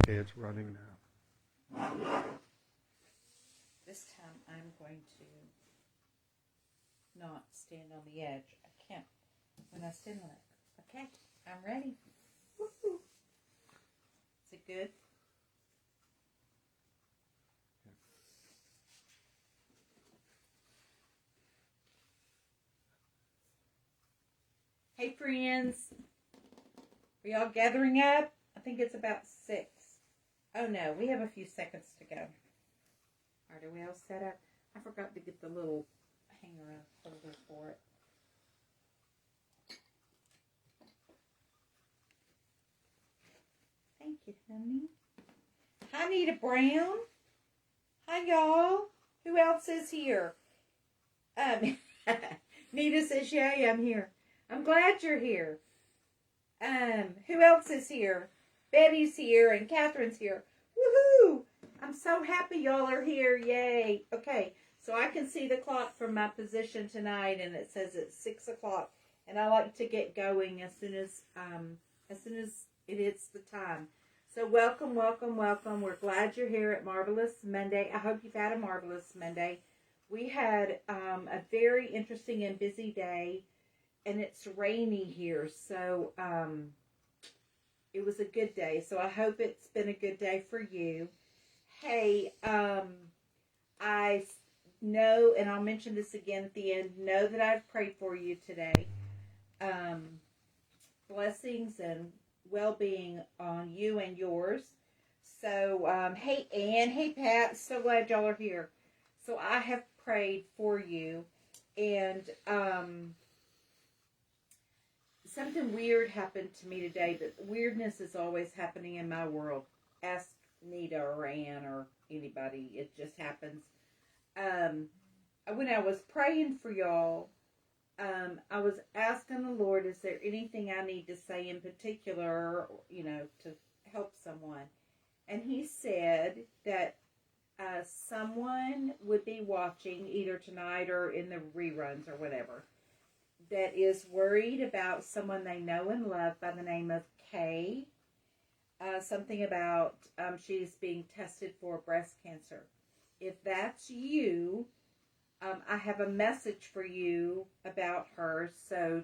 Okay, it's running now. This time I'm going to not stand on the edge. I can't when I stand on it. Okay, I'm ready. Woo-hoo. Is it good? Hey friends, are y'all gathering up? I think it's about 6. Oh no, we have a few seconds to go. Are we all set up? I forgot to get the little hanger holder for it. Thank you, honey. Hi, Nita Brown. Hi, y'all. Who else is here? Nita says, "Yay, I'm here." I'm glad you're here. Who else is here? Betty's here and Catherine's here. Woohoo! I'm so happy y'all are here. Yay. Okay, so I can see the clock from my position tonight, and it says it's 6 o'clock. And I like to get going as soon as it hits the time. So welcome, welcome, welcome. We're glad you're here at Marvelous Monday. I hope you've had a marvelous Monday. We had a very interesting and busy day, and it's rainy here, so it was a good day. So I hope it's been a good day for you. Hey, I know, and I'll mention this again at the end, know that I've prayed for you today. Blessings and well-being on you and yours. So, hey, Ann, hey, Pat, so glad y'all are here. So I have prayed for you, and something weird happened to me today. But weirdness is always happening in my world. Ask Nita or Ann or anybody. It just happens. When I was praying for y'all, I was asking the Lord, is there anything I need to say in particular, to help someone? And he said that someone would be watching either tonight or in the reruns or whatever that is worried about someone they know and love by the name of Kay. Something about she's being tested for breast cancer. If that's you, I have a message for you about her, so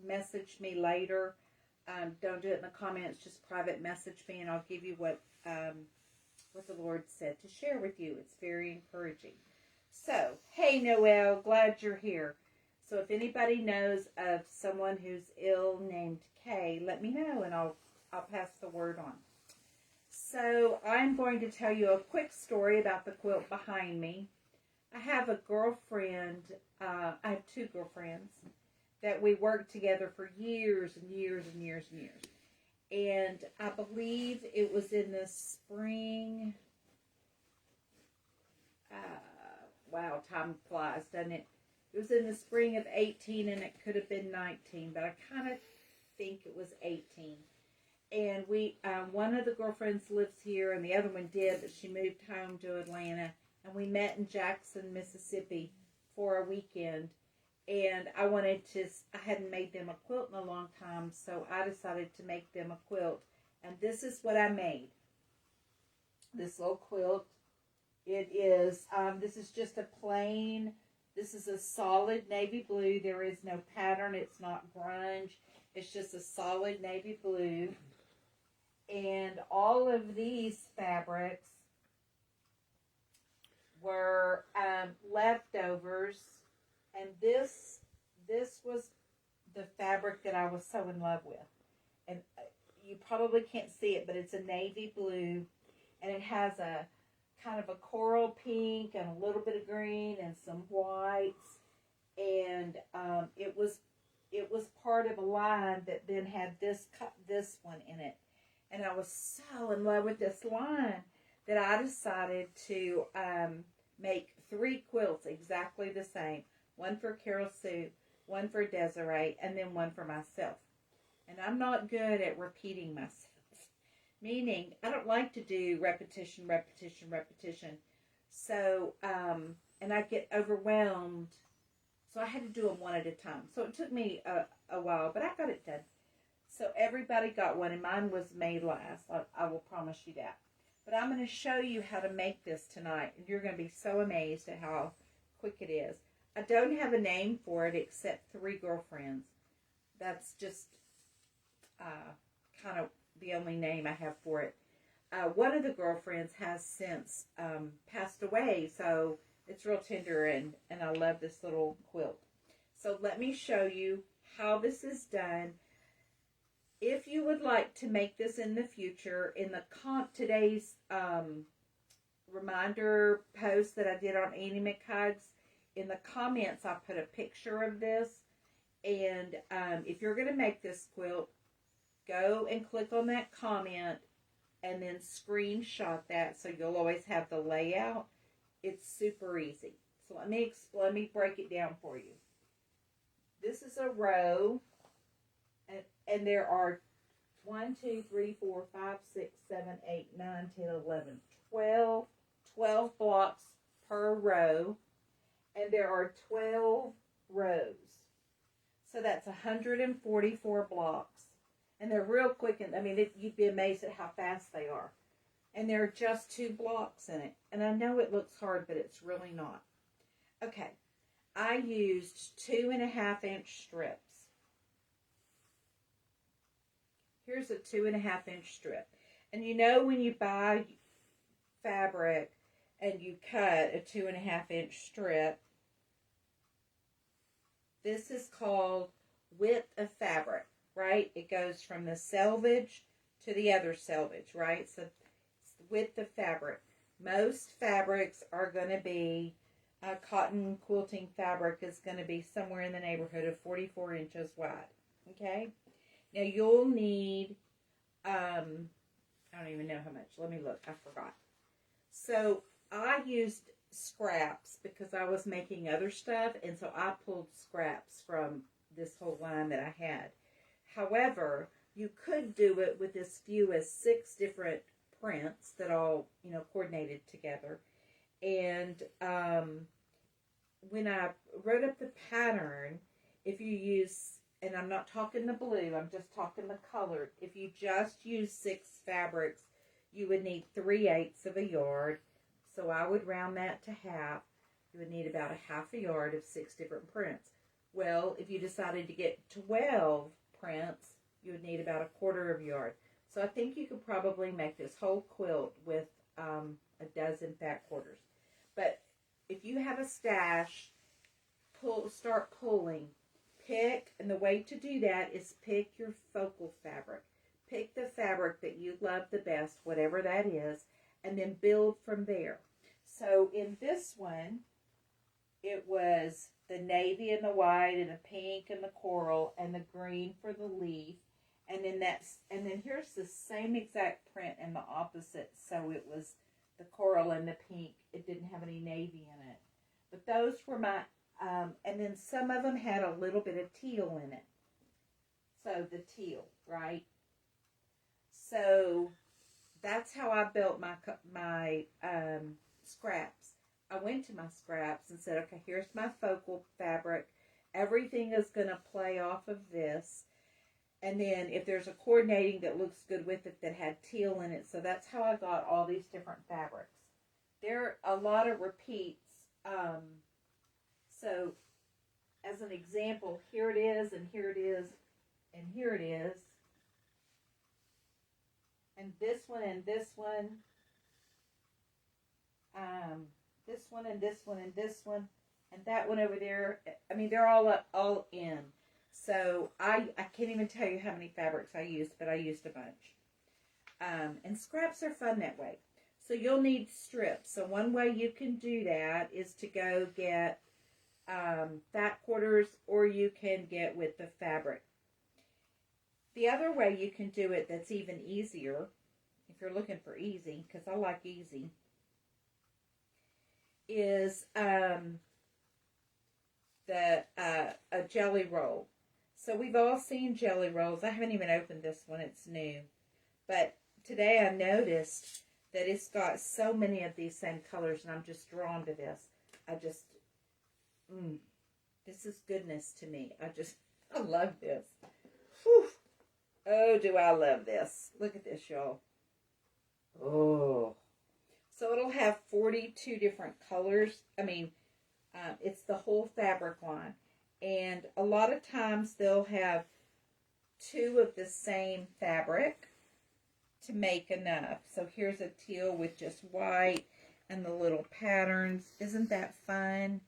message me later. Don't do it in the comments, just private message me, and I'll give you what the Lord said to share with you. It's very encouraging. So, hey Noelle, glad you're here. So if anybody knows of someone who's ill named Kay, let me know, and I'll pass the word on. So I'm going to tell you a quick story about the quilt behind me. I have a girlfriend, I have 2 girlfriends that we worked together for years and years and years and years. And I believe it was in the spring, wow, time flies, doesn't it? It was in the spring of 18, and it could have been 19, but I kind of think it was 18. And we, one of the girlfriends lives here, and the other one did, but she moved home to Atlanta. And we met in Jackson, Mississippi for a weekend. And I hadn't made them a quilt in a long time, so I decided to make them a quilt. And this is what I made. This little quilt. It is, this is just a plain, this is a solid navy blue. There is no pattern. It's not grunge. It's just a solid navy blue. And all of these fabrics were leftovers, and this was the fabric that I was so in love with. And you probably can't see it, but it's a navy blue, and it has a kind of a coral pink and a little bit of green and some whites, and it was part of a line that then had this one in it. And I was so in love with this line that I decided to make 3 quilts exactly the same. One for Carol Sue, one for Desiree, and then one for myself. And I'm not good at repeating myself. Meaning, I don't like to do repetition. So, and I get overwhelmed. So I had to do them one at a time. So it took me a while, but I got it done. So everybody got one, and mine was made last. I will promise you that. But I'm going to show you how to make this tonight, and you're going to be so amazed at how quick it is. I don't have a name for it except 3 girlfriends. That's just kind of the only name I have for it. One of the girlfriends has since passed away, so it's real tender, and I love this little quilt. So let me show you how this is done. If you would like to make this in the future, in the today's reminder post that I did on Annie McHugs, in the comments I put a picture of this. And if you're going to make this quilt, go and click on that comment and then screenshot that so you'll always have the layout. It's super easy. So let me break it down for you. This is a row, and there are 1, 2, 3, 4, 5, 6, 7, 8, 9, 10, 11, 12 blocks per row, and there are 12 rows. So that's 144 blocks. And they're real quick, and I mean, you'd be amazed at how fast they are. And there are just 2 blocks in it. And I know it looks hard, but it's really not. Okay, I used 2.5-inch strips. Here's a 2.5-inch strip. And you know when you buy fabric and you cut a 2.5-inch strip, this is called width of fabric, right? It goes from the selvage to the other selvage, right? So width of fabric. Most fabrics are going to be, cotton quilting fabric is going to be somewhere in the neighborhood of 44 inches wide, okay? Now you'll need, I don't even know how much. Let me look. I forgot. So I used scraps because I was making other stuff, and so I pulled scraps from this whole line that I had. However, you could do it with as few as 6 different prints that all, coordinated together. And when I wrote up the pattern, if you use, and I'm not talking the blue, I'm just talking the colored. If you just use 6 fabrics, you would need 3/8 of a yard. So I would round that to half. You would need about a half a yard of 6 different prints. Well, if you decided to get 12 prints, you would need about a quarter of a yard. So I think you could probably make this whole quilt with a dozen fat quarters. But if you have a stash, start pulling. And the way to do that is pick your focal fabric. Pick the fabric that you love the best, whatever that is, and then build from there. So in this one, it was the navy and the white and the pink and the coral and the green for the leaf. And then here's the same exact print in the opposite. So it was the coral and the pink. It didn't have any navy in it. But those were my, and then some of them had a little bit of teal in it. So the teal, right? So that's how I built my scraps. I went to my scraps and said, okay, here's my focal fabric. Everything is going to play off of this. And then if there's a coordinating that looks good with it that had teal in it. So that's how I got all these different fabrics. There are a lot of repeats. So as an example, here it is, and here it is, and here it is. And this one, and this one. This one, and this one, and this one. And that one over there. I mean, they're all in. So I can't even tell you how many fabrics I used, but I used a bunch. And scraps are fun that way. So you'll need strips. So one way you can do that is to go get fat quarters, or you can get with the fabric. The other way you can do it that's even easier, if you're looking for easy, because I like easy, is a jelly roll. So we've all seen jelly rolls. I haven't even opened this one. It's new. But today I noticed that it's got so many of these same colors, and I'm just drawn to this. This is goodness to me. I love this. Whew. Oh, do I love this. Look at this, y'all. Oh. So it'll have 42 different colors. I mean, it's the whole fabric line. And a lot of times they'll have two of the same fabric to make enough. So here's a teal with just white and the little patterns. Isn't that fun?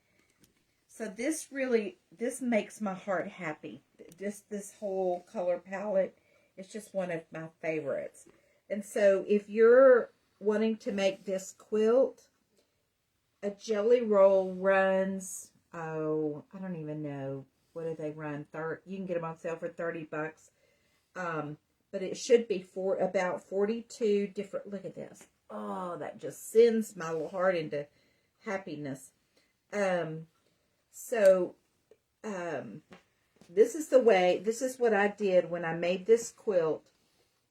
So this makes my heart happy. This whole color palette is just one of my favorites. And so if you're wanting to make this quilt, a jelly roll runs, oh, I don't even know. What do they run? You can get them on sale for $30. But it should be for about 42 different, look at this. Oh, that just sends my little heart into happiness. This is what I did when I made this quilt.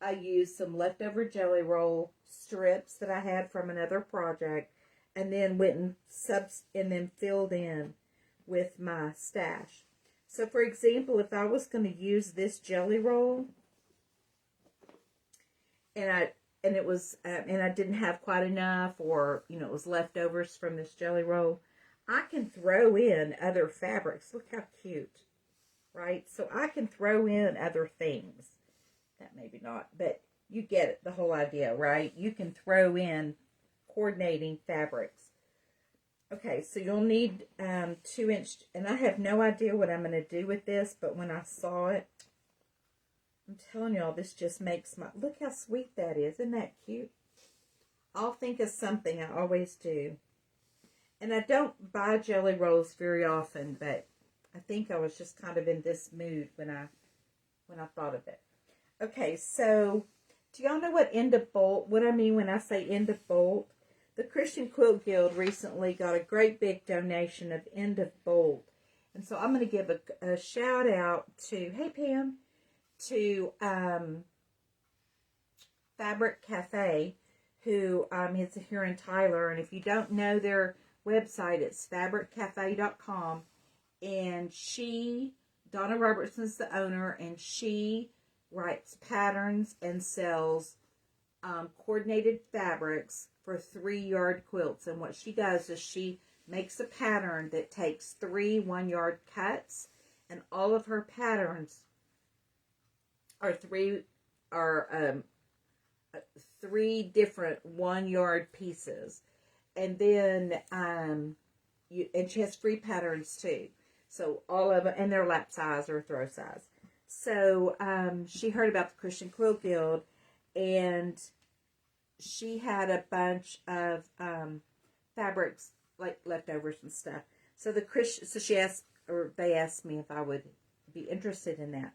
I used some leftover jelly roll strips that I had from another project, and then went and then filled in with my stash. So for example, if I was going to use this jelly roll, and I didn't have quite enough, or it was leftovers from this jelly roll, I can throw in other fabrics. Look how cute, right? So I can throw in other things. That maybe not, but you get it, the whole idea, right? You can throw in coordinating fabrics. Okay, so you'll need 2-inch, and I have no idea what I'm going to do with this, but when I saw it, I'm telling y'all, this just makes look how sweet that is. Isn't that cute? I'll think of something. I always do. And I don't buy jelly rolls very often, but I think I was just kind of in this mood when I thought of it. Okay, so do y'all know what I mean when I say end of bolt? The Christian Quilt Guild recently got a great big donation of end of bolt. And so I'm going to give a shout out to, hey Pam, to Fabric Cafe, who is here in Tyler. And if you don't know their website, it's fabriccafe.com. And Donna Robertson's the owner, and she writes patterns and sells coordinated fabrics for 3-yard quilts. And what she does is she makes a pattern that takes 3 1-yard cuts, and all of her patterns are three different 1-yard pieces. And then and she has free patterns too. So all of them, and they're lap size or throw size. So she heard about the Christian Quilt Guild, and she had a bunch of fabrics, like leftovers and stuff. So they asked me if I would be interested in that,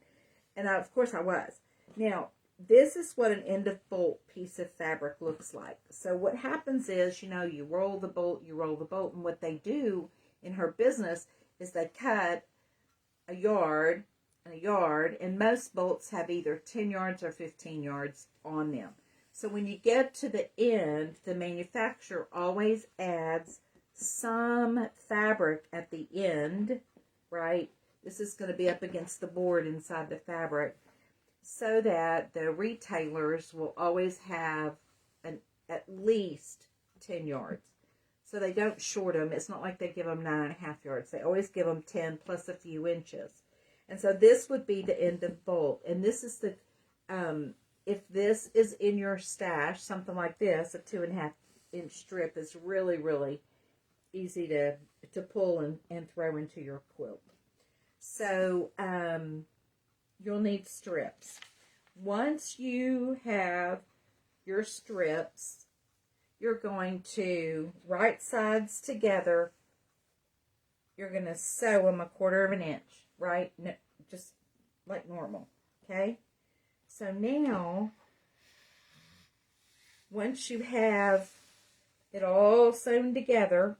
and of course I was. Now this is what an end of bolt piece of fabric looks like. So what happens is, you roll the bolt, and what they do in her business is they cut a yard and a yard, and most bolts have either 10 yards or 15 yards on them. So when you get to the end, the manufacturer always adds some fabric at the end, right? This is going to be up against the board inside the fabric, so that the retailers will always have at least 10 yards. So they don't short them. It's not like they give them 9.5 yards. They always give them 10 plus a few inches. And so this would be the end of bolt. And this is the, if this is in your stash, something like this, a 2.5-inch strip is really, really easy to pull and throw into your quilt. So you'll need strips. Once you have your strips, you're going to right sides together. You're going to sew them 1/4 of an inch, right? No, just like normal, okay? So now, once you have it all sewn together,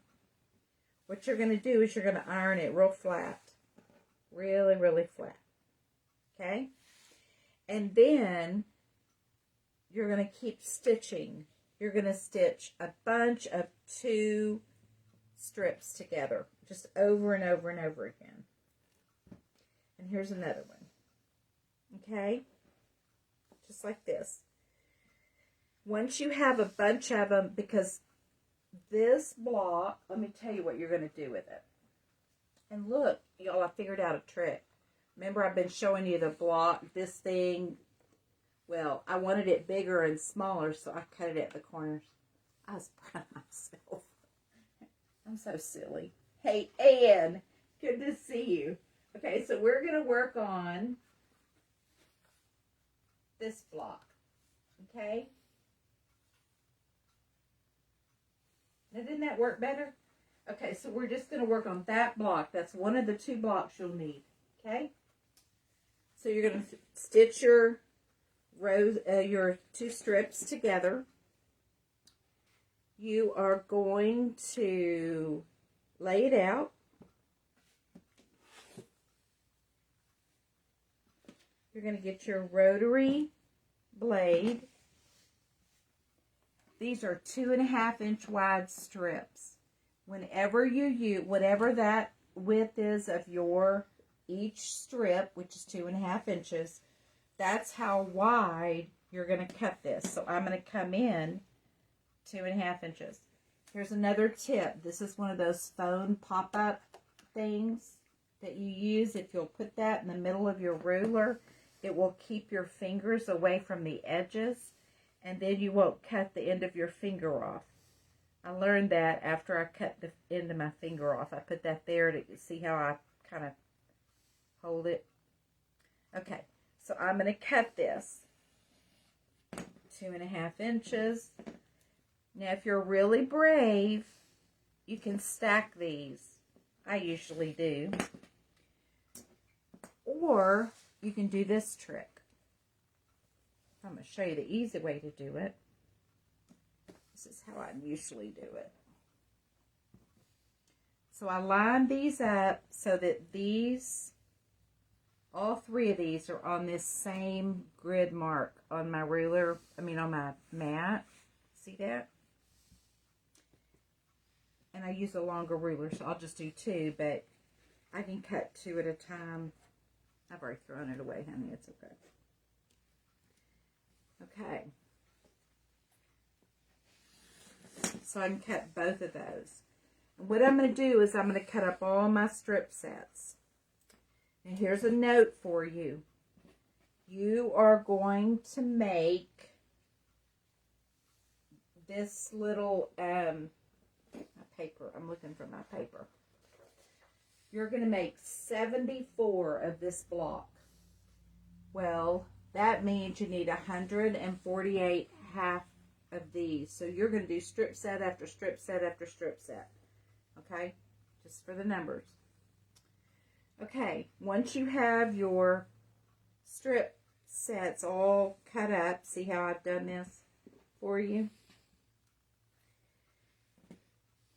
what you're going to do is you're going to iron it real flat. Really, really flat. Okay? And then you're going to keep stitching. You're going to stitch a bunch of 2 strips together, just over and over and over again. And here's another one. Okay? just like this. Once you have a bunch of them, because this block, let me tell you what you're going to do with it. And look, y'all, I figured out a trick. Remember, I've been showing you the block, this thing. Well, I wanted it bigger and smaller, so I cut it at the corners. I was proud of myself. I'm so silly. Hey, Ann, good to see you. Okay, so we're going to work on this block, okay? Now, didn't that work better? Okay, so we're just going to work on that block. That's one of the 2 blocks you'll need, okay? So you're going to stitch your rows, your 2 strips together. You are going to lay it out. You're going to get your rotary blade. These are 2.5-inch wide strips. Whenever you use, whatever that width is of your each strip, which is 2.5 inches, that's how wide you're going to cut this. So I'm going to come in 2.5 inches. Here's another tip. This is one of those phone pop-up things that you use. If you'll put that in the middle of your ruler, it will keep your fingers away from the edges, and then you won't cut the end of your finger off. I learned that after I cut the end of my finger off. I put that there to see how I kind of hold it. Okay, so I'm going to cut this 2.5 inches. Now, if you're really brave, you can stack these. I usually do. Or you can do this trick. I'm going to show you the easy way to do it. This is how I usually do it. So I line these up so that these, all 3 of these are on this same grid mark on my ruler, on my mat. See that? And I use a longer ruler, so I'll just do 2, but I can cut 2 at a time. I've already thrown it away, honey. It's okay. Okay. So I can cut both of those. And what I'm going to do is I'm going to cut up all my strip sets. And here's a note for you. You are going to make this little my paper. I'm looking for my paper. You're going to make 74 of this block. Well, that means you need 148 half of these. So you're going to do strip set after strip set after strip set. Okay? Just for the numbers. Okay, once you have your strip sets all cut up, see how I've done this for you?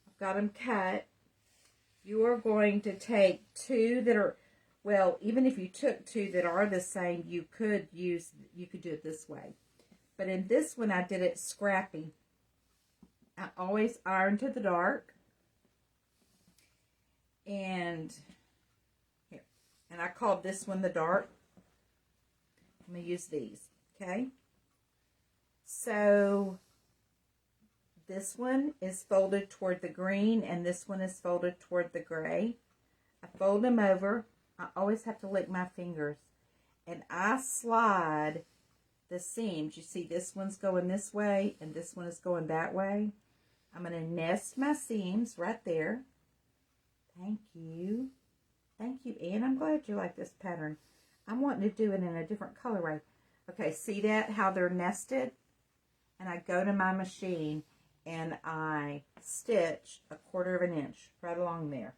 I've got them cut. You are going to take 2 that are, well, even if you took 2 that are the same, you could do it this way. But in this one, I did it scrappy. I always iron to the dark. And here. And I called this one the dark. I'm going to use these. Okay? So this one is folded toward the green, and this one is folded toward the gray. I fold them over. I always have to lick my fingers. And I slide the seams. You see, this one's going this way, and this one is going that way. I'm going to nest my seams right there. Thank you. Thank you, Anne. I'm glad you like this pattern. I'm wanting to do it in a different colorway. Okay, see that? How they're nested? And I go to my machine, and I stitch 1/4 inch right along there.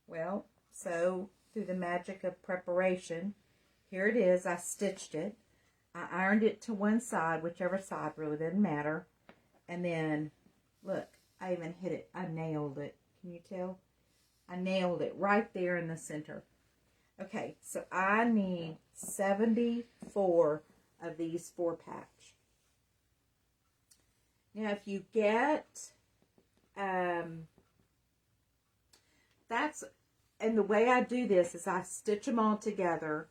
Well, so through the magic of preparation, here it is. I stitched it. I ironed it to one side, whichever side, really doesn't matter. And then, look, I even hit it. I nailed it. Can you tell? I nailed it right there in the center. Okay, so I need 74 of these 4-patch. Now, if you get, and the way I do this is I stitch them all together,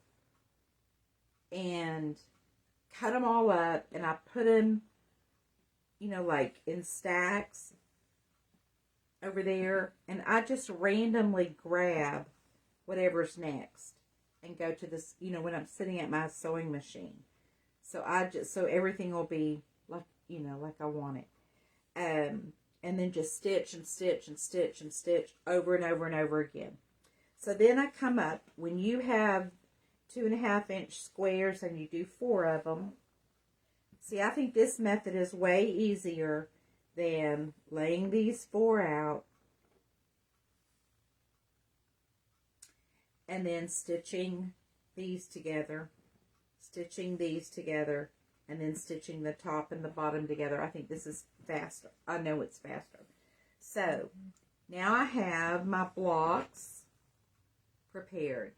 and cut them all up, and I put them, you know, like in stacks over there, and I just randomly grab whatever's next and go to this, you know, when I'm sitting at my sewing machine. So so everything will be like, you know, like I want it. And then just stitch and stitch and stitch and stitch over and over and over again. So then I come up, when you have 2.5-inch squares and you do 4 of them. See, I think this method is way easier than laying these 4 out and then stitching these together, and then stitching the top and the bottom together. I think this is faster. I know it's faster. So now I have my blocks prepared.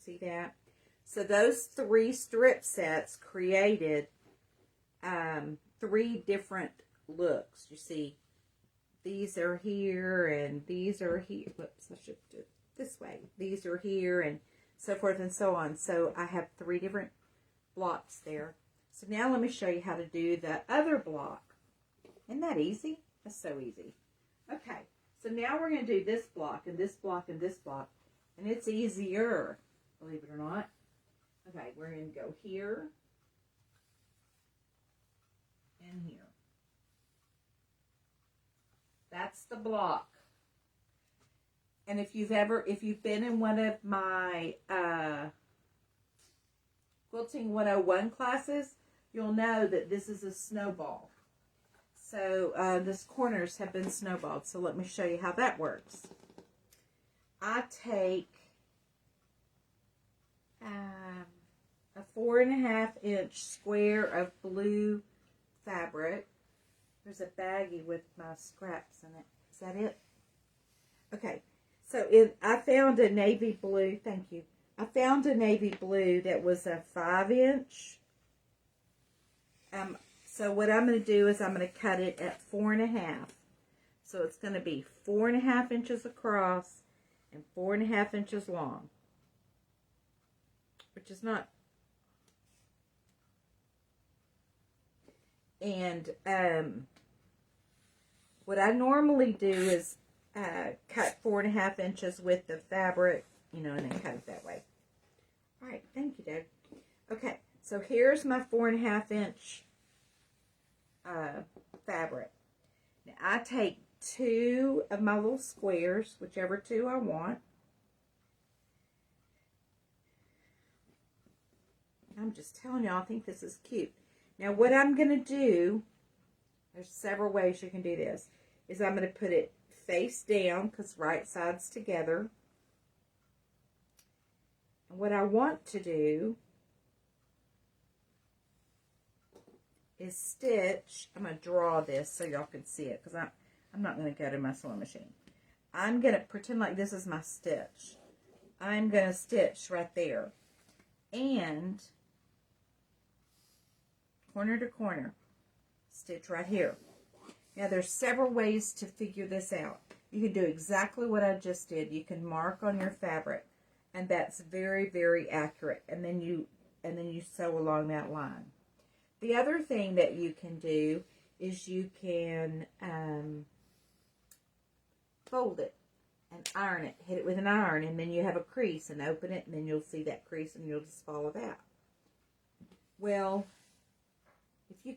See that? So those 3 strip sets created 3 different looks. You see, these are here and these are here. Whoops, I should do it this way. These are here and so forth and so on. So I have 3 different blocks there. So now let me show you how to do the other block. Isn't that easy? That's so easy. Okay, so now we're going to do this block and this block and this block. And it's easier, believe it or not. Okay, we're going to go here and here. That's the block. And if you've been in one of my Quilting 101 classes, you'll know that this is a snowball. So these corners have been snowballed. So let me show you how that works. I take a 4.5-inch square of blue fabric. There's a baggie with my scraps in it. Is that it? Okay. So I found a navy blue. Thank you. I found a navy blue that was a 5-inch. So what I'm going to do is I'm going to cut it at 4.5. So it's going to be 4.5 inches across and 4.5 inches long, which is not. And what I normally do is cut 4.5 inches with the fabric, you know, and then cut it that way. All right, thank you, Dad. Okay, so here's my 4.5-inch fabric. Now I take 2 of my little squares, whichever 2 I want. I'm just telling y'all, I think this is cute. Now what I'm going to do, there's several ways you can do this, is I'm going to put it face down because right sides together. And what I want to do is stitch. I'm going to draw this so y'all can see it because I'm not going to go to my sewing machine. I'm going to pretend like this is my stitch. I'm going to stitch right there. And corner to corner, stitch right here. Now there's several ways to figure this out. You can do exactly what I just did. You can mark on your fabric, and that's very, very accurate. And then you sew along that line. The other thing that you can do is you can fold it and iron it. Hit it with an iron, and then you have a crease, and open it, and then you'll see that crease, and you'll just follow that. Well, I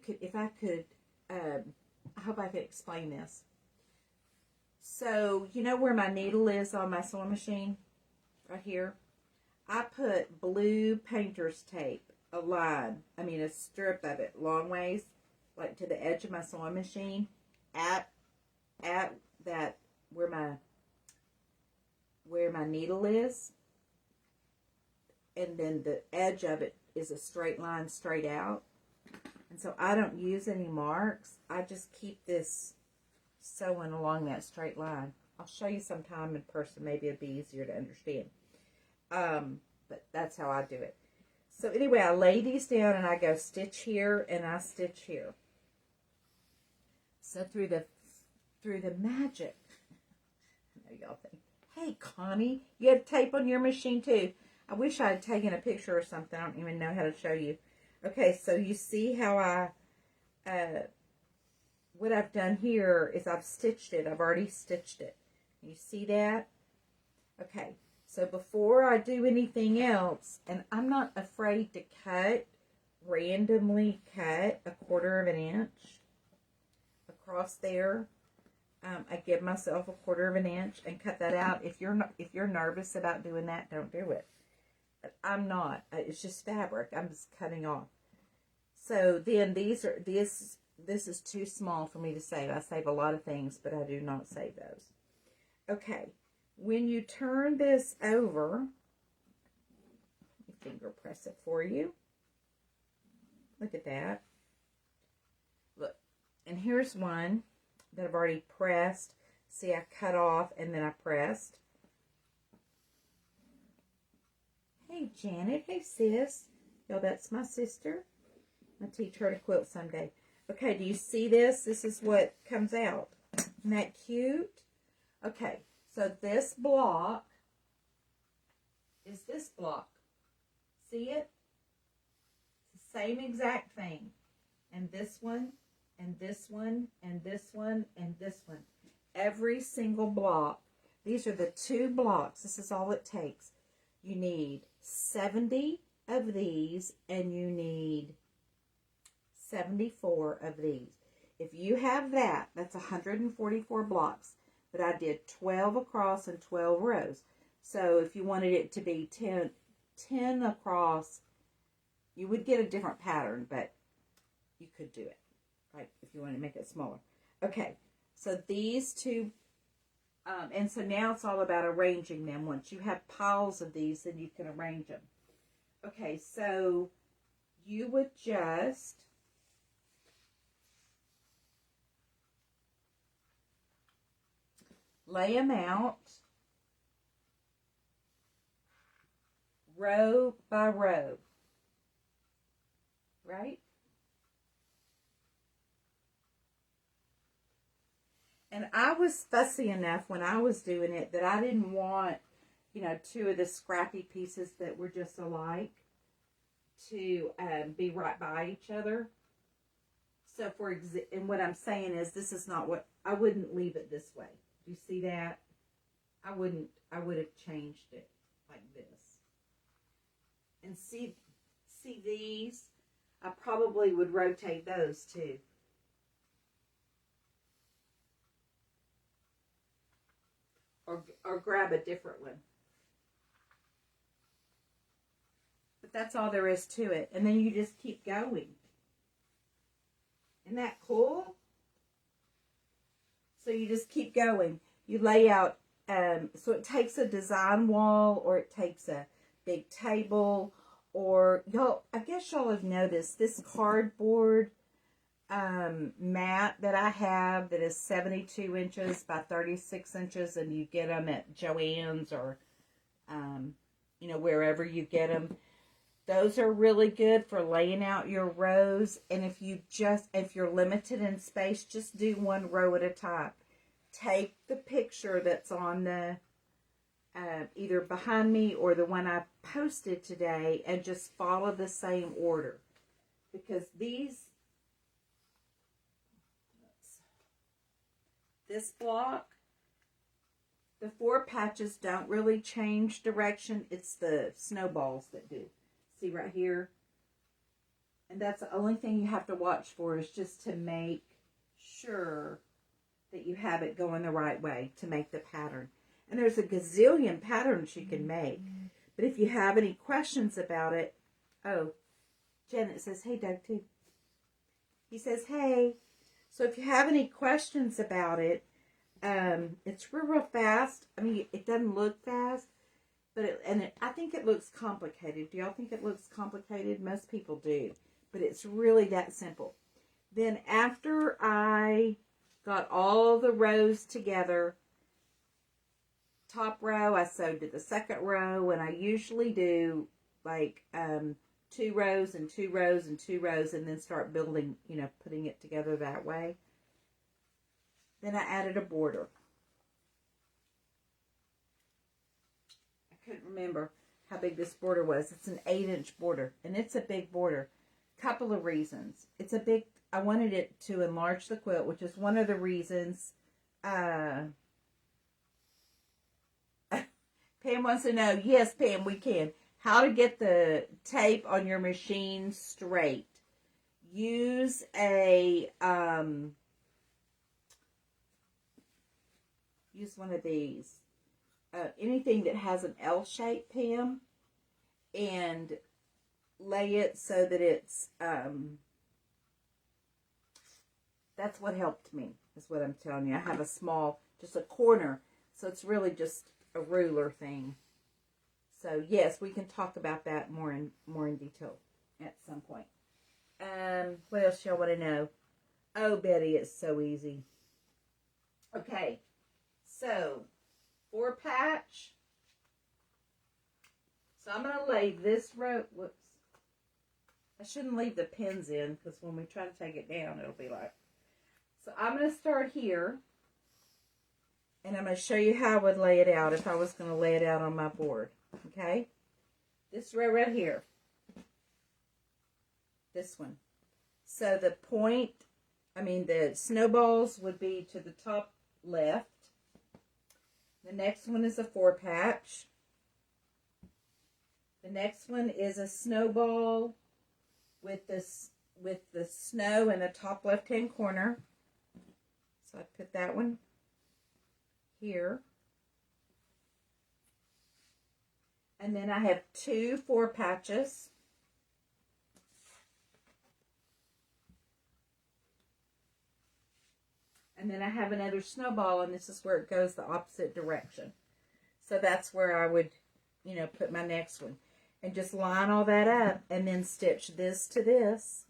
hope I could explain this. So, you know where my needle is on my sewing machine? Right here. I put blue painter's tape, a strip of it, long ways, like to the edge of my sewing machine, at that, where my needle is. And then the edge of it is a straight line straight out. And so I don't use any marks. I just keep this sewing along that straight line. I'll show you sometime in person. Maybe it'll be easier to understand. But that's how I do it. So anyway, I lay these down and I go stitch here and I stitch here. So through the magic, I know y'all think, hey Connie, you have tape on your machine too. I wish I had taken a picture or something. I don't even know how to show you. Okay, so you see how what I've done here is I've stitched it. I've already stitched it. You see that? Okay, so before I do anything else, and I'm not afraid to randomly cut a 1/4 inch across there. I give myself a 1/4 inch and cut that out. If you're nervous about doing that, don't do it. But I'm not. It's just fabric. I'm just cutting off. So then this is too small for me to save. I save a lot of things, but I do not save those. Okay, when you turn this over, let me finger press it for you. Look at that. Look, and here's one that I've already pressed. See, I cut off and then I pressed. Hey, Janet. Hey, sis. Yo, that's my sister. I'll teach her to quilt someday. Okay, do you see this? This is what comes out. Isn't that cute? Okay, so this block is this block. See it? It's the same exact thing. And this one, and this one, and this one, and this one. Every single block. These are the 2 blocks. This is all it takes. You need 70 of these, and you need 74 of these. If you have that, that's 144 blocks. But I did 12 across and 12 rows. So if you wanted it to be 10 across, you would get a different pattern, but you could do it. Like if you want to make it smaller. Okay, so these 2, and so now it's all about arranging them. Once you have piles of these, then you can arrange them. Okay, so you would just lay them out row by row, right? And I was fussy enough when I was doing it that I didn't want, 2 of the scrappy pieces that were just alike to be right by each other. So and what I'm saying is this is not what, I wouldn't leave it this way. Do you see that? I would have changed it like this. And see these? I probably would rotate those too. Or grab a different one. But that's all there is to it. And then you just keep going. Isn't that cool? So you just keep going. You lay out, so it takes a design wall, or it takes a big table, or I guess y'all have noticed this cardboard mat that I have that is 72 inches by 36 inches, and you get them at Joann's or, wherever you get them. Those are really good for laying out your rows. And if you're limited in space, just do 1 row at a time. Take the picture that's on the, either behind me or the one I posted today, and just follow the same order. Because this block, the 4 patches don't really change direction. It's the snowballs that do. See right here? And that's the only thing you have to watch for, is just to make sure that you have it going the right way to make the pattern. And there's a gazillion patterns you can make. But if you have any questions about it, Janet says, hey, Doug, too. He says, hey. So if you have any questions about it, it's real fast. I mean, it doesn't look fast, but I think it looks complicated. Do y'all think it looks complicated? Most people do, but it's really that simple. Then after I got all the rows together, top row, I sewed to the second row, and I usually do like 2 rows and 2 rows and 2 rows, and then start building, putting it together that way. Then I added a border. I couldn't remember how big this border was. It's an 8-inch border, and it's a big border. Couple of reasons. I wanted it to enlarge the quilt, which is one of the reasons. Pam wants to know, yes, Pam, we can. How to get the tape on your machine straight. Use use one of these. Anything that has an L shape, Pam, and lay it so that it's, that's what helped me, is what I'm telling you. I have a small, just a corner, so it's really just a ruler thing. So yes, we can talk about that more in detail at some point. What else y'all want to know? Oh, Betty, it's so easy. Okay, so 4-patch. So I'm going to lay this row. Whoops. I shouldn't leave the pins in, because when we try to take it down, it'll be like. So I'm going to start here. And I'm going to show you how I would lay it out if I was going to lay it out on my board. Okay? This row right here. This one. So the the snowballs would be to the top left. The next one is a 4-patch. The next one is a snowball with the snow in the top left-hand corner. So I put that one here. And then I have 2 4-patches. And then I have another snowball, and this is where it goes the opposite direction. So that's where I would, put my next one. And just line all that up, and then stitch this to this,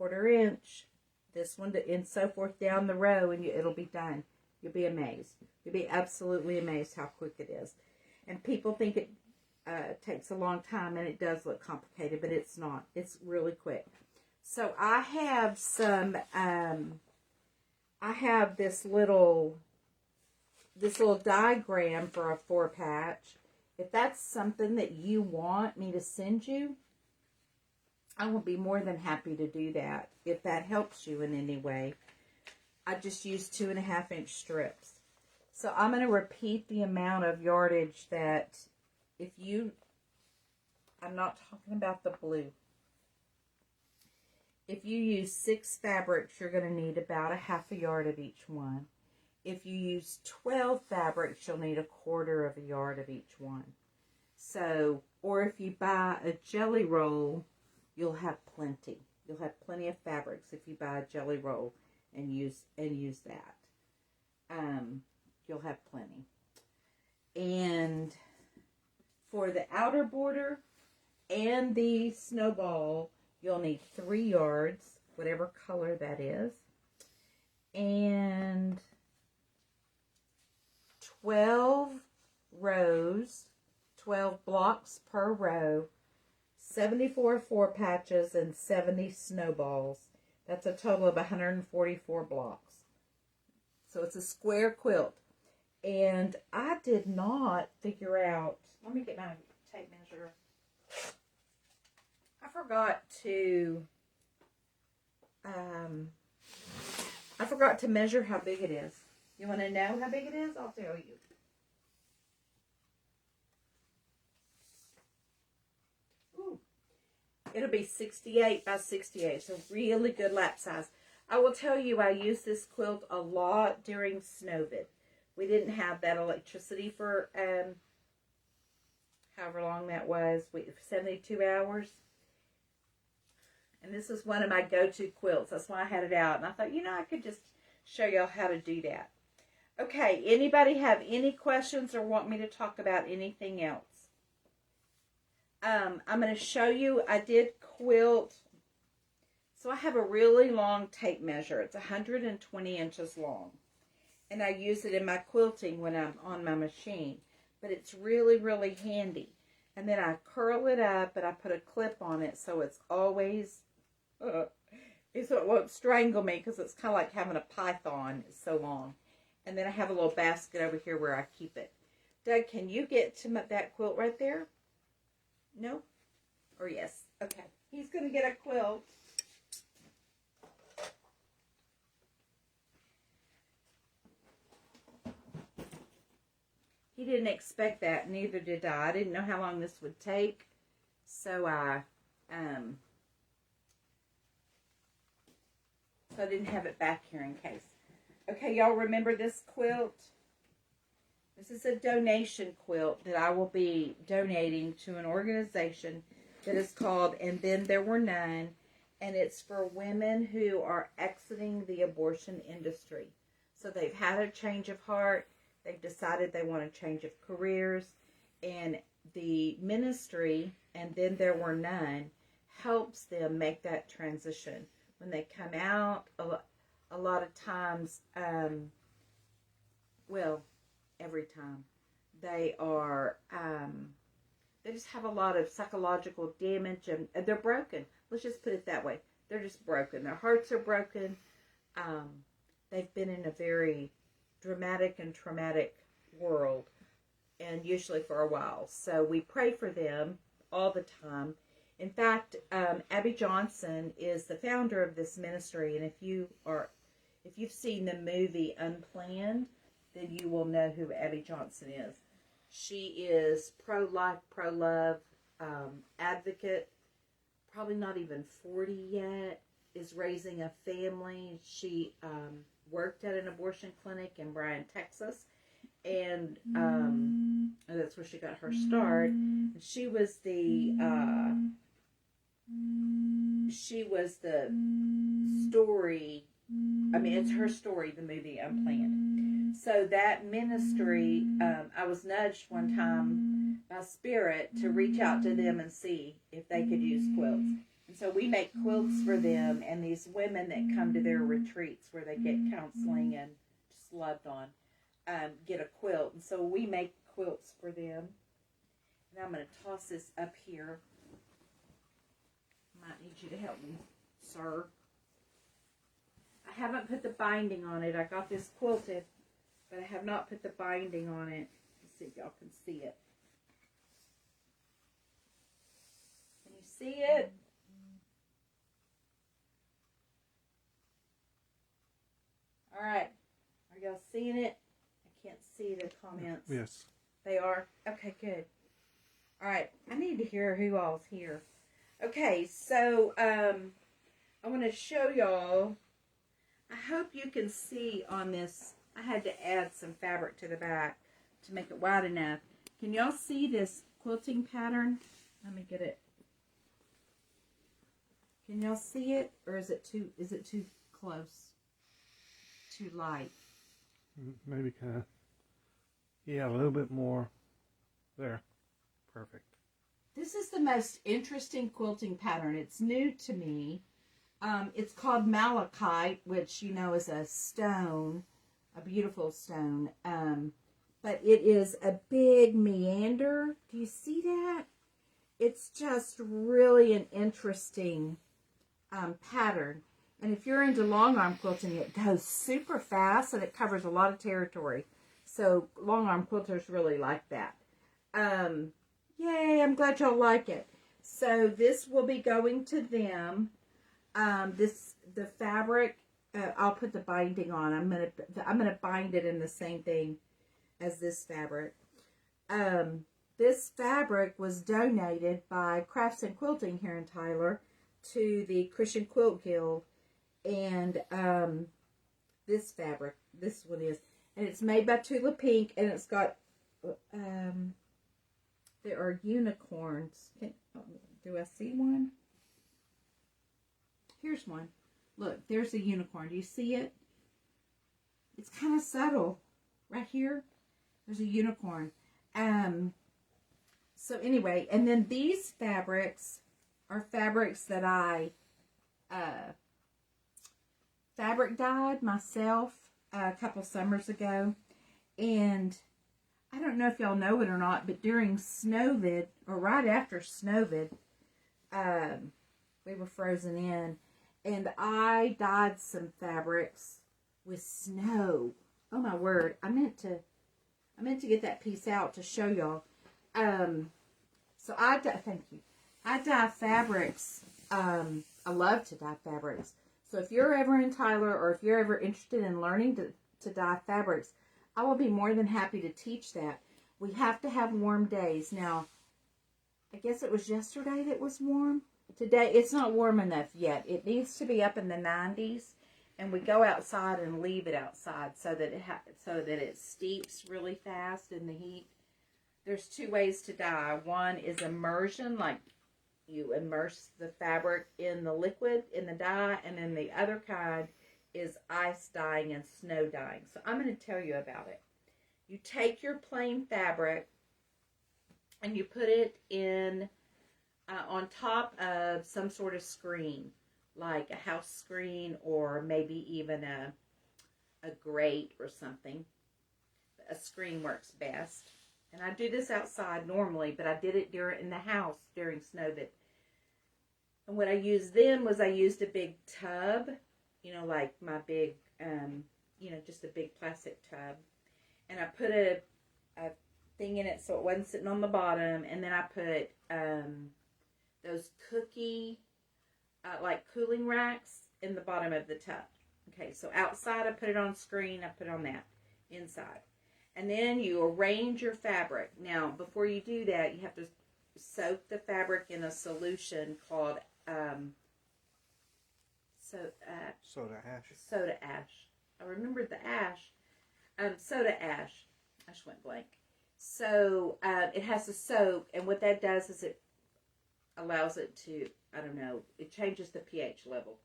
1/4 inch, this one to, and so forth down the row, and it'll be done. You'll be amazed. You'll be absolutely amazed how quick it is. And people think it takes a long time, and it does look complicated, but it's not. It's really quick. So I have some, I have this little diagram for a 4-patch. If that's something that you want me to send you, I will be more than happy to do that. If that helps you in any way. I just use 2.5-inch strips. So I'm going to repeat the amount of yardage that I'm not talking about the blue. If you use 6 fabrics, you're going to need about 1/2 yard of each one. If you use 12 fabrics, you'll need 1/4 yard of each one. So, or if you buy a jelly roll, you'll have plenty. You'll have plenty of fabrics if you buy a jelly roll and use that. You'll have plenty. And for the outer border and the snowball, you'll need 3 yards, whatever color that is, and 12 rows, 12 blocks per row, 74 4-patches, and 70 snowballs. That's a total of 144 blocks. So it's a square quilt. And I did not figure out, let me get my tape measure. I forgot to measure how big it is. You want to know how big it is? I'll tell you. Ooh. It'll be 68 by 68. So really good lap size. I will tell you, I used this quilt a lot during Snowvid. We didn't have that electricity for however long that was. 72 hours. And this is one of my go-to quilts. That's why I had it out. And I thought, I could just show y'all how to do that. Okay, anybody have any questions or want me to talk about anything else? I'm going to show you, I did quilt. So I have a really long tape measure. It's 120 inches long. And I use it in my quilting when I'm on my machine. But it's really, really handy. And then I curl it up and I put a clip on it so it's always, so it won't strangle me, because it's kind of like having a python. It's so long. And then I have a little basket over here where I keep it. Doug, can you get to that quilt right there? Nope. Or yes. Okay. He's going to get a quilt. He didn't expect that. Neither did I. I didn't know how long this would take. So I didn't have it back here in case. Okay, y'all remember this quilt? This is a donation quilt that I will be donating to an organization that is called And Then There Were None. And it's for women who are exiting the abortion industry. So they've had a change of heart. They've decided they want a change of careers. And the ministry, And Then There Were None, helps them make that transition. When they come out, a lot of times, every time, they are, they just have a lot of psychological damage, and they're broken. Let's just put it that way. They're just broken. Their hearts are broken. They've been in a very dramatic and traumatic world, and usually for a while. So we pray for them all the time. In fact, Abby Johnson is the founder of this ministry, and if you've seen the movie Unplanned, then you will know who Abby Johnson is. She is pro-life, pro-love advocate, probably not even 40 yet, is raising a family. She worked at an abortion clinic in Bryan, Texas, and that's where she got her start. She was the story. I mean, it's her story, the movie Unplanned. So that ministry, I was nudged one time by Spirit to reach out to them and see if they could use quilts. And so we make quilts for them, and these women that come to their retreats where they get counseling and just loved on, get a quilt. And so we make quilts for them. And I'm going to toss this up here. Might need you to help me, sir. I haven't put the binding on it. I got this quilted, but I have not put the binding on it. Let's see if y'all can see it. Can you see it? All right. Are y'all seeing it? I can't see the comments. Yes. They are? Okay, good. All right. I need to hear who all's here. Okay, so I want to show y'all. I hope you can see on this. I had to add some fabric to the back to make it wide enough. Can y'all see this quilting pattern? Let me get it. Can y'all see it, or is it too close? Too light? Maybe kind of. Yeah, a little bit more. There. Perfect. This is the most interesting quilting pattern. It's new to me. It's called malachite, which you know is a stone, a beautiful stone. But it is a big meander. Do you see that? It's just really an interesting pattern. And if you're into long arm quilting, it goes super fast and it covers a lot of territory. So long arm quilters really like that. Yay, I'm glad y'all like it. So this will be going to them. The fabric, I'll put the binding on. I'm gonna bind it in the same thing as this fabric. This fabric was donated by Crafts and Quilting here in Tyler to the Christian Quilt Guild, and this fabric, this one is, and it's made by Tula Pink, and it's got there are unicorns. Do I see one? Here's one. Look, there's a unicorn. Do you see it? It's kind of subtle. Right here, there's a unicorn. So anyway, and then these fabrics are fabrics that I fabric dyed myself a couple summers ago. And I don't know if y'all know it or not, but during Snowvid, or right after Snowvid, we were frozen in, and I dyed some fabrics with snow. Oh my word! I meant to get that piece out to show y'all. So thank you. I dye fabrics. I love to dye fabrics. So if you're ever in Tyler, or if you're ever interested in learning to dye fabrics, I will be more than happy to teach that. We have to have warm days. Now, I guess it was yesterday that was warm. Today, it's not warm enough yet. It needs to be up in the 90s. And we go outside and leave it outside so that it steeps really fast in the heat. There's two ways to dye. One is immersion, like you immerse the fabric in the liquid, in the dye, and then the other kind is ice dyeing and snow dyeing. So I'm going to tell you about it. You take your plain fabric and you put it in on top of some sort of screen, like a house screen or maybe even a grate or something. A screen works best. And I do this outside normally, but I did it in the house during snow. And what I used then was I used a big tub, like my big, just a big plastic tub. And I put a thing in it so it wasn't sitting on the bottom. And then I put those cookie, like cooling racks in the bottom of the tub. Okay, so outside I put it on screen, I put it on that, inside. And then you arrange your fabric. Now, before you do that, you have to soak the fabric in a solution called soda ash. Soda ash. I remembered the ash. Soda ash. I just went blank. So it has to soak, and what that does is it allows it to, it changes the pH level.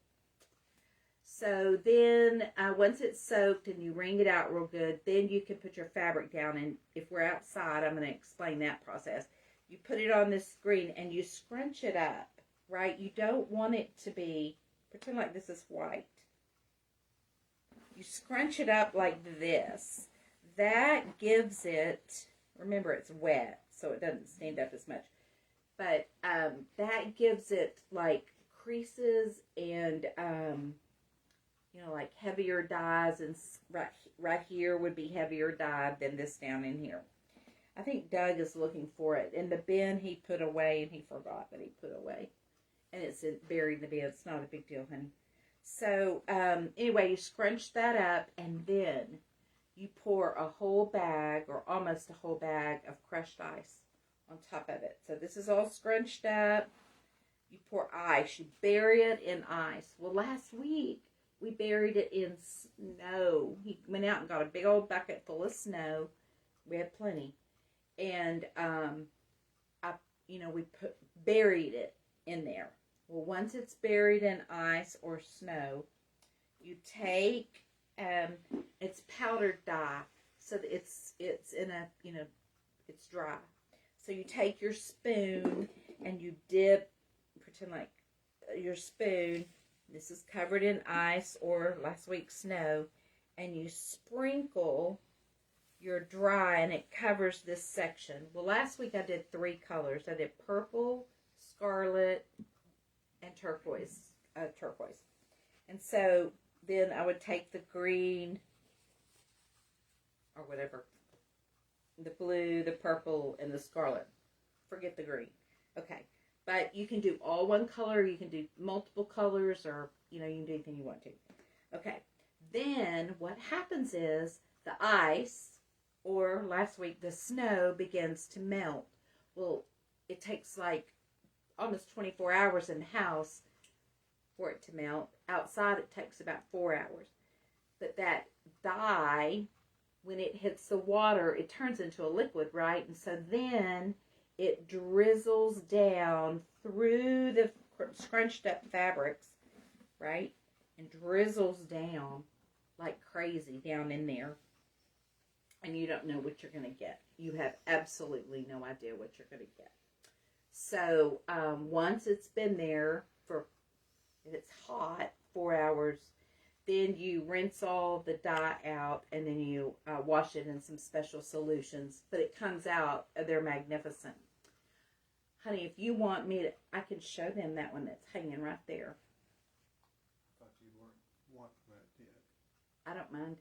So then once it's soaked and you wring it out real good, then you can put your fabric down. And if we're outside, I'm going to explain that process. You put it on this screen and you scrunch it up, right? You don't want it to be, pretend like this is white. You scrunch it up like this. That gives it, remember it's wet, so it doesn't stand up as much. But that gives it like creases and, like heavier dyes, and right here would be heavier dye than this down in here. I think Doug is looking for it. In the bin he put away, and he forgot that he put away. And it's buried in the bin. It's not a big deal, honey. So, anyway, you scrunch that up, and then you pour a whole bag, or almost a whole bag, of crushed ice on top of it. So this is all scrunched up. You pour ice. You bury it in ice. Well, last week, we buried it in snow. He went out and got a big old bucket full of snow. We had plenty. And, we buried it in there. Well, once it's buried in ice or snow, you take, it's powdered dye. So that it's in a, it's dry. So you take your spoon and you dip, pretend like your spoon, this is covered in ice or last week's snow, and you sprinkle your dry, and it covers this section. Well, last week I did 3 colors. I did purple, scarlet, and turquoise. And so then I would take the green, or whatever, the blue, the purple, and the scarlet. Forget the green. Okay. But you can do all one color, you can do multiple colors, or, you can do anything you want to. Okay. Then what happens is the ice, or last week the snow, begins to melt. Well, it takes like almost 24 hours in the house for it to melt. Outside it takes about 4 hours. But that dye, when it hits the water, it turns into a liquid, right? And so then it drizzles down through the scrunched up fabrics, right? And drizzles down like crazy down in there. And you don't know what you're going to get. You have absolutely no idea what you're going to get. So once it's been there for, if it's hot, 4 hours, then you rinse all the dye out, and then you wash it in some special solutions. But it comes out, they're magnificent. Honey, if you want me to, I can show them that one that's hanging right there. I thought you weren't wanting that yet. I don't mind.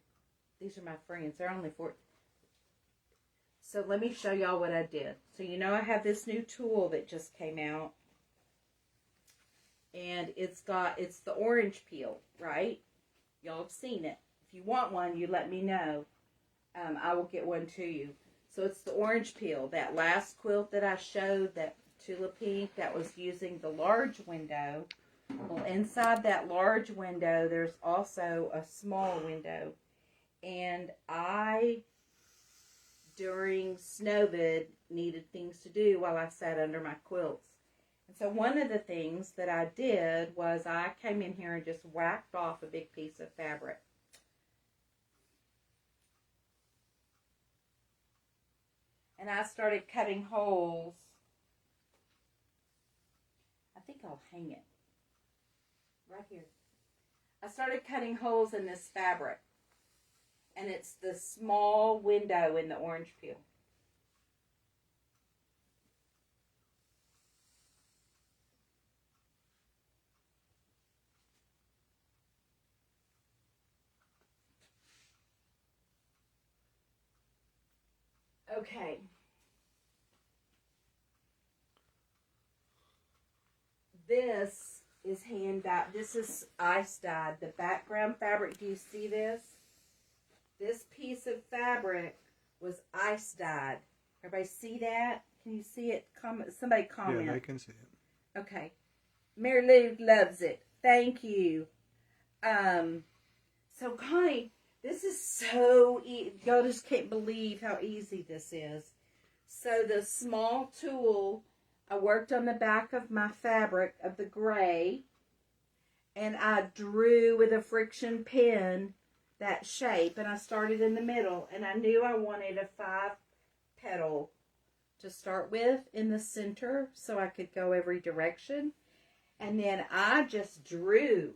These are my friends. They're only 4. So let me show y'all what I did. So you know I have this new tool that just came out. And it's the orange peel, right? Y'all have seen it. If you want one, you let me know. I will get one to you. So it's the orange peel. That last quilt that I showed, that tulip pink, that was using the large window. Well, inside that large window, there's also a small window. And I, during Snowvid, needed things to do while I sat under my quilts. And so one of the things that I did was I came in here and just whacked off a big piece of fabric. And I started cutting holes. I think I'll hang it right here. I started cutting holes in this fabric. And it's the small window in the orange peel. Okay. This is hand dyed. This is ice dyed. The background fabric, do you see this? This piece of fabric was ice dyed. Everybody see that? Can you see it? Somebody comment. Yeah, I can see it. Okay. Mary Lou loves it. Thank you. So Connie, this is so easy. Y'all just can't believe how easy this is. So the small tool, I worked on the back of my fabric of the gray, and I drew with a friction pen that shape, and I started in the middle, and I knew I wanted a 5-petal to start with in the center so I could go every direction. And then I just drew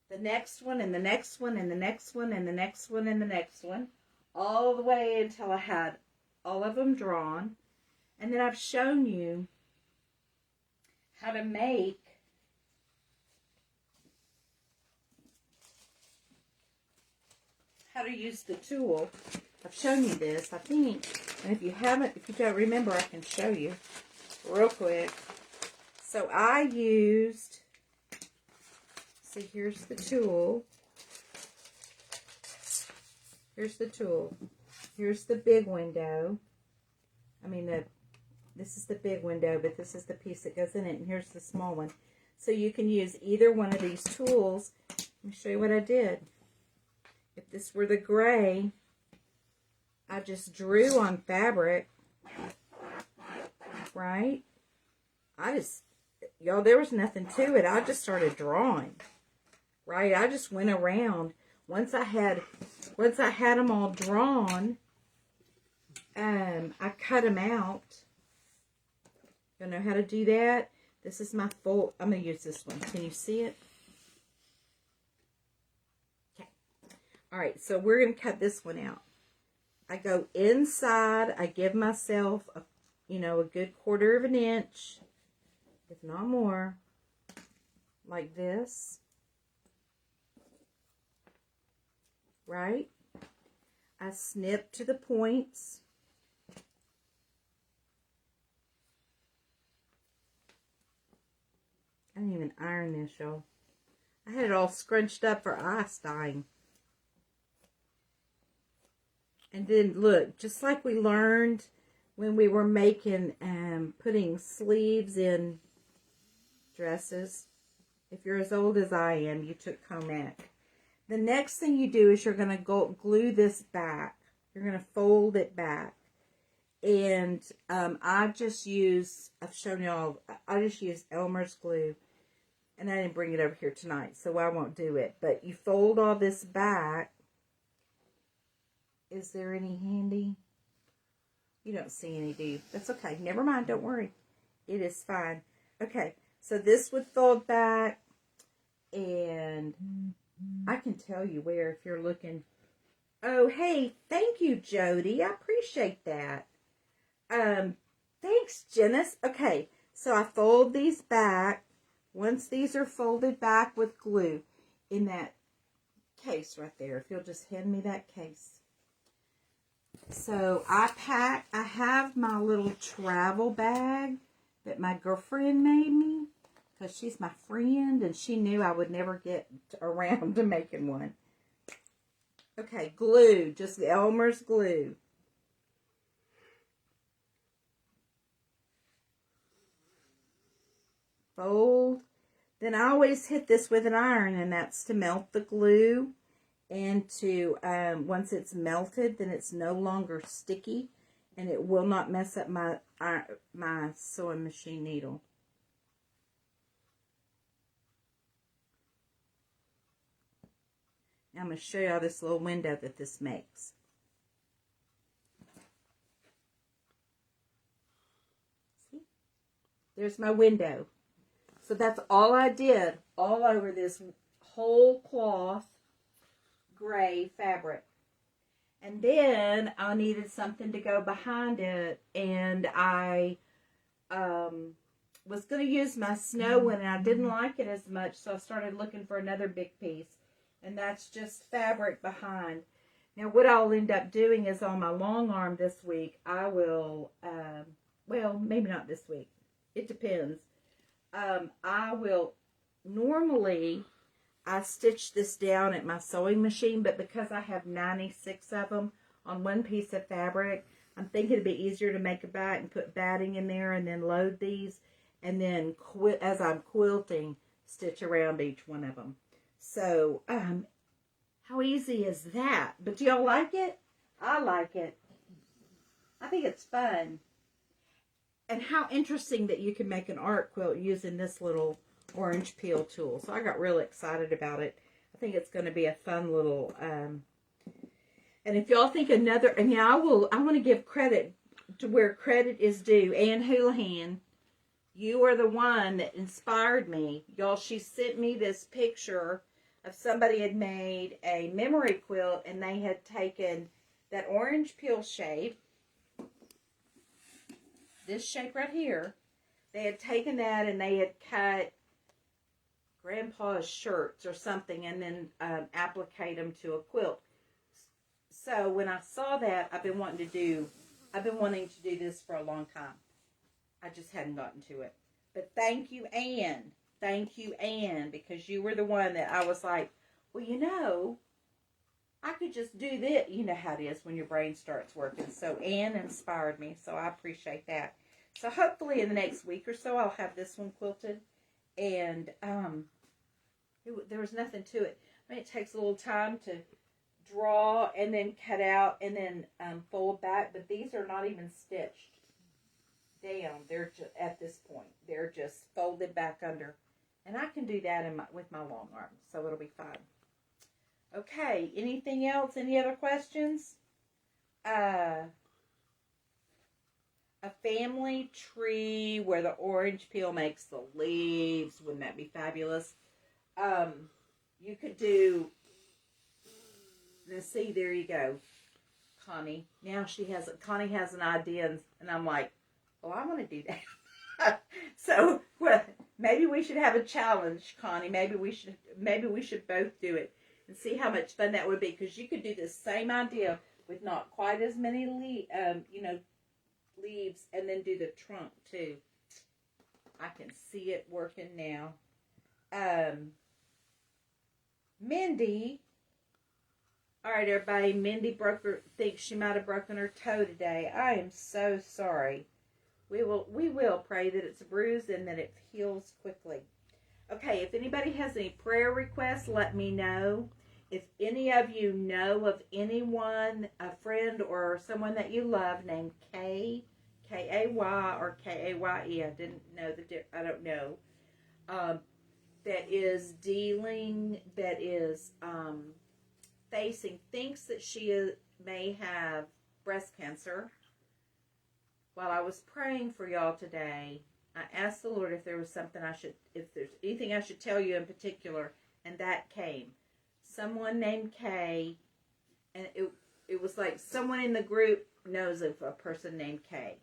the next one and the next one and the next one and the next one and the next one all the way until I had all of them drawn. And then I've shown you how to make how to use the tool. I've shown you this, I think, and if you don't remember, I can show you real quick. So I used, see, here's the tool. Here's the tool. Here's the big window. This is the big window, but this is the piece that goes in it, and here's the small one. So you can use either one of these tools. Let me show you what I did. If this were the gray, I just drew on fabric, right? Y'all, there was nothing to it. I just started drawing, right? I just went around. Once I had them all drawn, I cut them out. You know how to do that? This is my fold. I'm going to use this one. Can you see it? Okay. All right, so we're going to cut this one out. I go inside. I give myself a good 1/4 of an inch, if not more, like this. Right? I snip to the points. I didn't even iron this, y'all. I had it all scrunched up for ice dyeing. And then look, just like we learned when we were making, putting sleeves in dresses. If you're as old as I am, you took Comac. The next thing you do is you're going to glue this back. You're going to fold it back. And I've shown y'all, I just used Elmer's glue. And I didn't bring it over here tonight, so I won't do it. But you fold all this back. Is there any handy? You don't see any, do you? That's okay. Never mind. Don't worry. It is fine. Okay. So this would fold back. And I can tell you where if you're looking. Oh, hey. Thank you, Jody. I appreciate that. Thanks, Janice. Okay. So I fold these back. Once these are folded back with glue in that case right there. If you'll just hand me that case. So I have my little travel bag that my girlfriend made me because she's my friend and she knew I would never get around to making one. Okay, glue, just Elmer's glue. Fold. Then I always hit this with an iron, and that's to melt the glue. And to, once it's melted, then it's no longer sticky, and it will not mess up my sewing machine needle. Now I'm going to show y'all this little window that this makes. See? There's my window. So that's all I did all over this whole cloth gray fabric. And then I needed something to go behind it, and I was going to use my snow one, and I didn't like it as much, so I started looking for another big piece, and that's just fabric behind. Now what I'll end up doing is on my long arm this week, I will, well, maybe not this week, it depends. I will, normally I stitch this down at my sewing machine, but because I have 96 of them on one piece of fabric, I'm thinking it'd be easier to make a bag and put batting in there and then load these, and then as I'm quilting, stitch around each one of them. So, how easy is that? But do y'all like it? I like it. I think it's fun. And how interesting that you can make an art quilt using this little orange peel tool. So I got really excited about it. I think it's going to be a fun little, and if y'all think another, and yeah, I want to give credit to where credit is due. Ann Houlihan, you are the one that inspired me. Y'all, she sent me this picture of somebody had made a memory quilt, and they had taken that orange peel shape, this shape right here, they had taken that and they had cut Grandpa's shirts or something and then applicate them to a quilt. So when I saw that, I've been wanting to do this for a long time. I just hadn't gotten to it. But thank you, Ann. Thank you, Ann, because you were the one that I was like, well, you know, I could just do this. You know how it is when your brain starts working. So Ann inspired me, so I appreciate that. So hopefully in the next week or so, I'll have this one quilted. And there was nothing to it. I mean, it takes a little time to draw and then cut out and then fold back. But these are not even stitched down. They're just, at this point, they're just folded back under. And I can do that with my long arm, so it'll be fine. Okay, anything else? Any other questions? A family tree where the orange peel makes the leaves. Wouldn't that be fabulous? You could do, let's see, there you go, Connie. Now Connie has an idea, and I'm like, oh, I want to do that. So, well, maybe we should have a challenge, Connie. Maybe we should both do it and see how much fun that would be. Because you could do the same idea with not quite as many leaves, and then do the trunk too. I can see it working now. Mindy. All right, everybody. Mindy thinks she might have broken her toe today. I am so sorry. We will pray that it's bruised and that it heals quickly. Okay, if anybody has any prayer requests, let me know. If any of you know of anyone, a friend or someone that you love named Kay, K-A-Y or K-A-Y-E, I don't know, thinks that she may have breast cancer. While I was praying for y'all today, I asked the Lord if there was something if there's anything I should tell you in particular, and that came. Someone named Kay, and it was like someone in the group knows of a person named Kay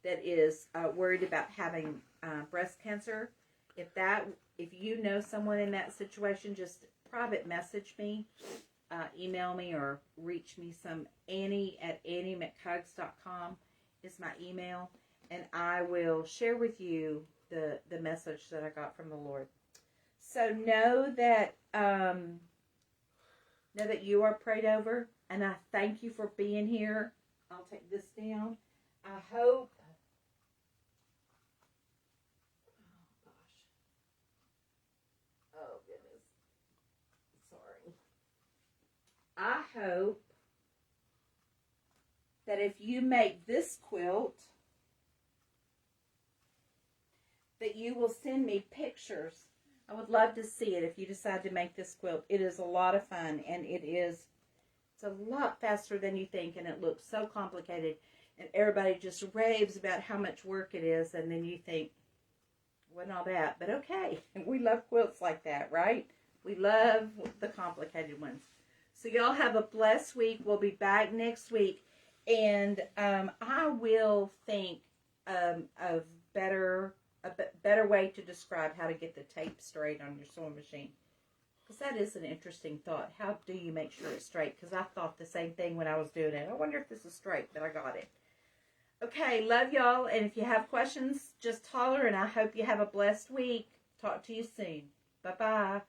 that is worried about having breast cancer. If you know someone in that situation, just private message me. email me or reach me Annie at anniemchugs.com is my email, and I will share with you the message that I got from the Lord. So know that you are prayed over, and I thank you for being here. I'll take this down. I hope. Oh gosh. Oh goodness. Sorry. I hope that if you make this quilt, that you will send me pictures. I would love to see it if you decide to make this quilt. It is a lot of fun, and it's a lot faster than you think, and it looks so complicated, and everybody just raves about how much work it is, and then you think, wasn't all that, but okay. We love quilts like that, right? We love the complicated ones. So y'all have a blessed week. We'll be back next week, and I will think of a better way to describe how to get the tape straight on your sewing machine. Because that is an interesting thought. How do you make sure it's straight? Because I thought the same thing when I was doing it. I wonder if this is straight, but I got it. Okay, love y'all. And if you have questions, just holler. And I hope you have a blessed week. Talk to you soon. Bye-bye.